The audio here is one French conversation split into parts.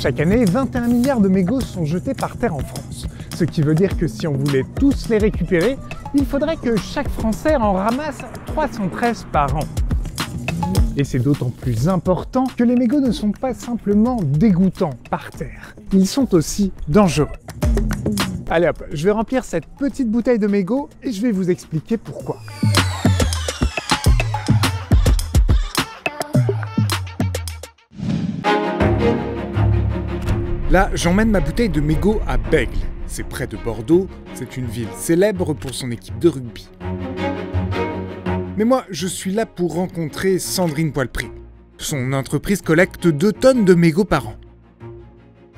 Chaque année, 21 milliards de mégots sont jetés par terre en France. Ce qui veut dire que si on voulait tous les récupérer, il faudrait que chaque Français en ramasse 313 par an. Et c'est d'autant plus important que les mégots ne sont pas simplement dégoûtants par terre, ils sont aussi dangereux. Allez hop, je vais remplir cette petite bouteille de mégots et je vais vous expliquer pourquoi. Là, j'emmène ma bouteille de mégots à Bègles. C'est près de Bordeaux, c'est une ville célèbre pour son équipe de rugby. Mais moi, je suis là pour rencontrer Sandrine Poilpré. Son entreprise collecte 2 tonnes de mégots par an.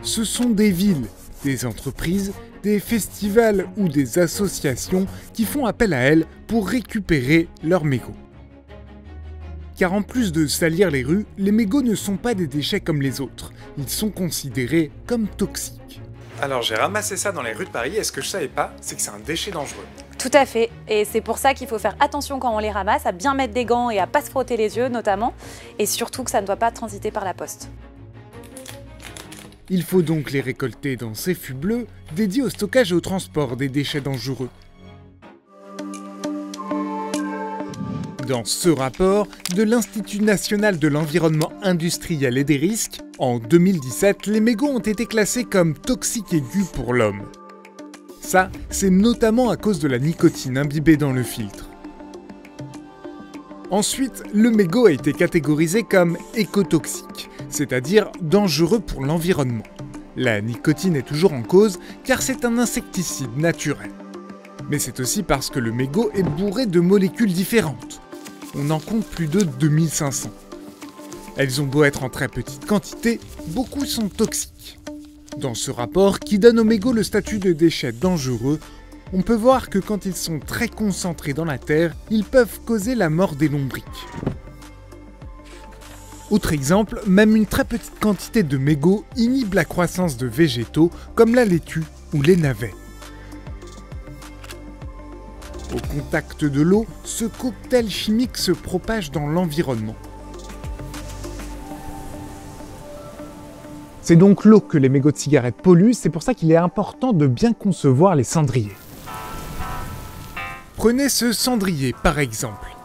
Ce sont des villes, des entreprises, des festivals ou des associations qui font appel à elle pour récupérer leurs mégots. Car en plus de salir les rues, les mégots ne sont pas des déchets comme les autres. Ils sont considérés comme toxiques. Alors j'ai ramassé ça dans les rues de Paris et ce que je savais pas, c'est que c'est un déchet dangereux. Tout à fait, et c'est pour ça qu'il faut faire attention quand on les ramasse, à bien mettre des gants et à pas se frotter les yeux notamment, et surtout que ça ne doit pas transiter par la poste. Il faut donc les récolter dans ces fûts bleus dédiés au stockage et au transport des déchets dangereux. Dans ce rapport de l'Institut national de l'environnement industriel et des risques, en 2017, les mégots ont été classés comme toxiques aigus pour l'homme. Ça, c'est notamment à cause de la nicotine imbibée dans le filtre. Ensuite, le mégot a été catégorisé comme écotoxique, c'est-à-dire dangereux pour l'environnement. La nicotine est toujours en cause car c'est un insecticide naturel. Mais c'est aussi parce que le mégot est bourré de molécules différentes. On en compte plus de 2500. Elles ont beau être en très petite quantité, beaucoup sont toxiques. Dans ce rapport, qui donne aux mégots le statut de déchets dangereux, on peut voir que quand ils sont très concentrés dans la terre, ils peuvent causer la mort des lombrics. Autre exemple, même une très petite quantité de mégots inhibe la croissance de végétaux comme la laitue ou les navets. Au contact de l'eau, ce cocktail chimique se propage dans l'environnement. C'est donc l'eau que les mégots de cigarettes polluent, c'est pour ça qu'il est important de bien concevoir les cendriers. Prenez ce cendrier par exemple.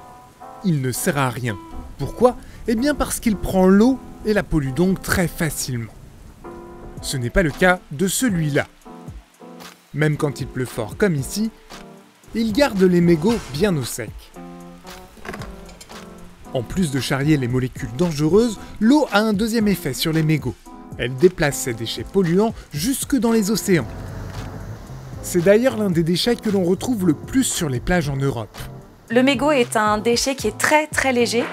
Il ne sert à rien. Pourquoi ? Eh bien parce qu'il prend l'eau et la pollue donc très facilement. Ce n'est pas le cas de celui-là. Même quand il pleut fort comme ici, il garde les mégots bien au sec. En plus de charrier les molécules dangereuses, l'eau a un deuxième effet sur les mégots. Elle déplace ces déchets polluants jusque dans les océans. C'est d'ailleurs l'un des déchets que l'on retrouve le plus sur les plages en Europe. Le mégot est un déchet qui est très léger,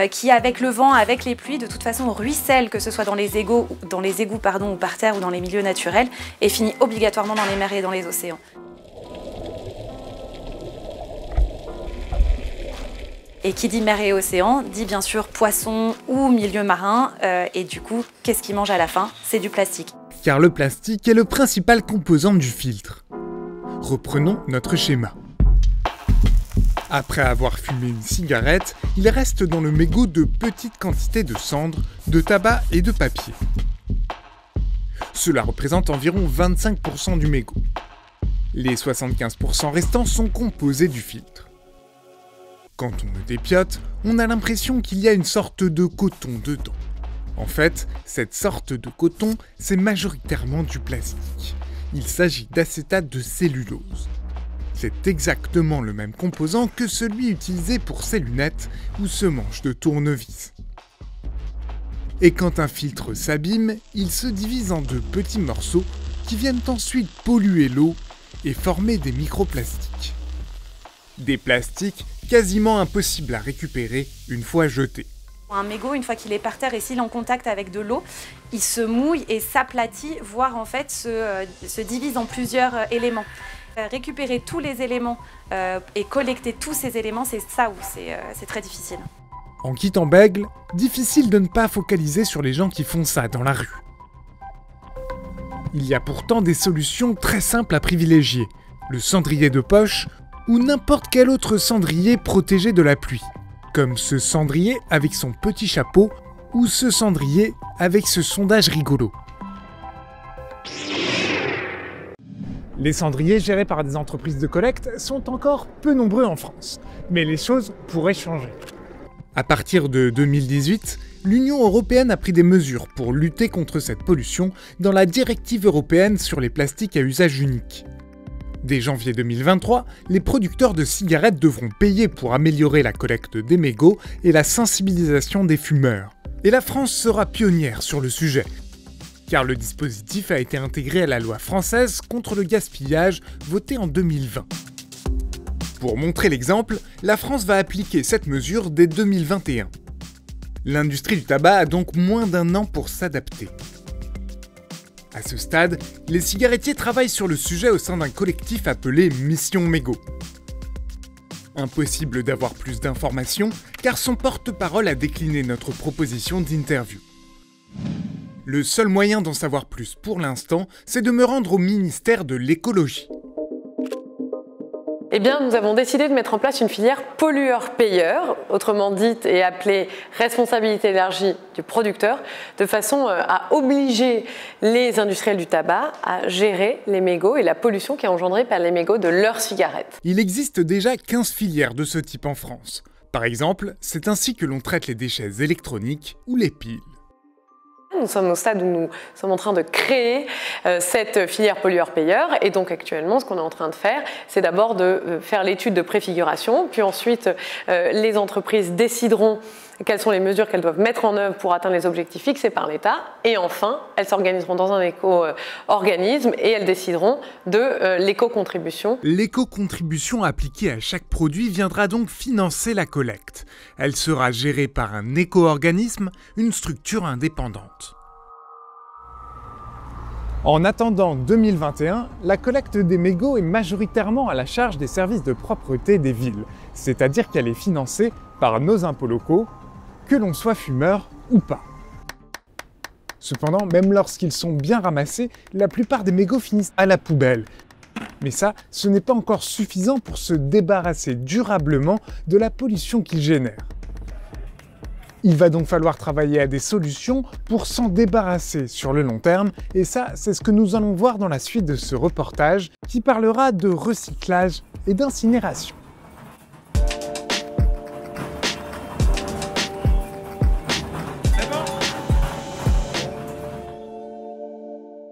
qui avec le vent, avec les pluies, de toute façon ruisselle, que ce soit dans les égouts, ou par terre ou dans les milieux naturels, et finit obligatoirement dans les mers et dans les océans. Et qui dit mer et océan, dit bien sûr poisson ou milieu marin, et du coup, qu'est-ce qu'ils mangent à la fin? C'est du plastique. Car le plastique est le principal composant du filtre. Reprenons notre schéma. Après avoir fumé une cigarette, il reste dans le mégot de petites quantités de cendres, de tabac et de papier. Cela représente environ 25% du mégot. Les 75% restants sont composés du filtre. Quand on le dépiote, on a l'impression qu'il y a une sorte de coton dedans. En fait, cette sorte de coton, c'est majoritairement du plastique. Il s'agit d'acétate de cellulose. C'est exactement le même composant que celui utilisé pour ces lunettes ou ce manche de tournevis. Et quand un filtre s'abîme, il se divise en 2 petits morceaux qui viennent ensuite polluer l'eau et former des microplastiques. Des plastiques quasiment impossibles à récupérer une fois jetés. Un mégot, une fois qu'il est par terre et s'il est en contact avec de l'eau, il se mouille et s'aplatit, voire en fait se divise en plusieurs éléments. Récupérer tous les éléments et collecter tous ces éléments, c'est ça où c'est très difficile. En quittant Bègles, difficile de ne pas focaliser sur les gens qui font ça dans la rue. Il y a pourtant des solutions très simples à privilégier. Le cendrier de poche ou n'importe quel autre cendrier protégé de la pluie. Comme ce cendrier avec son petit chapeau ou ce cendrier avec ce sondage rigolo. Les cendriers gérés par des entreprises de collecte sont encore peu nombreux en France, mais les choses pourraient changer. À partir de 2018, l'Union européenne a pris des mesures pour lutter contre cette pollution dans la directive européenne sur les plastiques à usage unique. Dès janvier 2023, les producteurs de cigarettes devront payer pour améliorer la collecte des mégots et la sensibilisation des fumeurs. Et la France sera pionnière sur le sujet, car le dispositif a été intégré à la loi française contre le gaspillage votée en 2020. Pour montrer l'exemple, la France va appliquer cette mesure dès 2021. L'industrie du tabac a donc moins d'1 an pour s'adapter. À ce stade, les cigarettiers travaillent sur le sujet au sein d'un collectif appelé Mission Mégot. Impossible d'avoir plus d'informations, car son porte-parole a décliné notre proposition d'interview. Le seul moyen d'en savoir plus pour l'instant, c'est de me rendre au ministère de l'écologie. Eh bien, nous avons décidé de mettre en place une filière pollueur-payeur, autrement dite et appelée responsabilité élargie du producteur, de façon à obliger les industriels du tabac à gérer les mégots et la pollution qui est engendrée par les mégots de leurs cigarettes. Il existe déjà 15 filières de ce type en France. Par exemple, c'est ainsi que l'on traite les déchets électroniques ou les piles. Nous sommes au stade où nous sommes en train de créer cette filière pollueur-payeur et donc actuellement ce qu'on est en train de faire c'est d'abord de faire l'étude de préfiguration puis ensuite les entreprises décideront quelles sont les mesures qu'elles doivent mettre en œuvre pour atteindre les objectifs fixés par l'État et enfin elles s'organiseront dans un éco-organisme et elles décideront de l'éco-contribution. L'éco-contribution appliquée à chaque produit viendra donc financer la collecte. Elle sera gérée par un éco-organisme, une structure indépendante. En attendant 2021, la collecte des mégots est majoritairement à la charge des services de propreté des villes, c'est-à-dire qu'elle est financée par nos impôts locaux, que l'on soit fumeur ou pas. Cependant, même lorsqu'ils sont bien ramassés, la plupart des mégots finissent à la poubelle. Mais ça, ce n'est pas encore suffisant pour se débarrasser durablement de la pollution qu'ils génèrent. Il va donc falloir travailler à des solutions pour s'en débarrasser sur le long terme, et ça, c'est ce que nous allons voir dans la suite de ce reportage qui parlera de recyclage et d'incinération.